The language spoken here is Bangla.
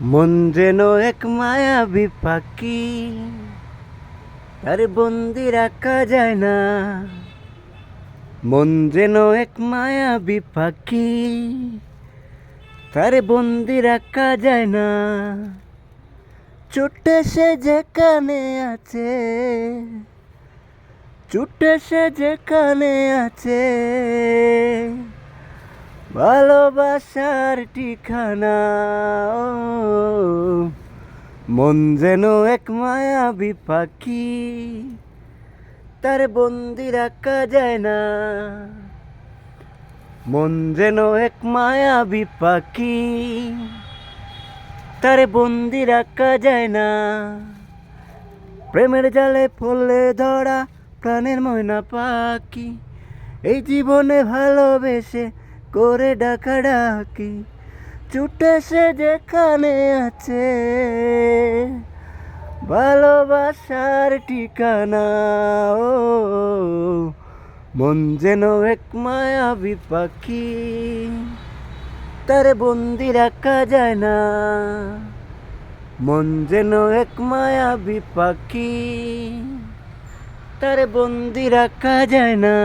মন যেন এক মায়াবী পাখি, তার বন্দি রাখা যায় না। মন যেন এক মায়াবী পাখি, তার বন্দি রাখা যায় না। ছুটে সে যেখানে আছে, ছুটে সে যেখানে আছে, ভালোবাসার ঠিকানা। ও, মন যেন এক মায়াবী পাখি, তার বন্দি রাখা যায় না। মন যেন এক মায়াবী পাখি, তার বন্দি রাখা যায় না। প্রেমের জালে পড়লে ধরা প্রাণের ময়না পাখি, এই জীবনে ভালোবেসে করে ডাকাডাকি। ছুটে সে যেখানে আছে, ভালোবাসার ঠিকানা। ও, মন যেন এক মায়াবী পাখি, তার বন্দি রাখা যায় না। মন যেন এক মায়াবী পাখি, তার বন্দি রাখা যায় না।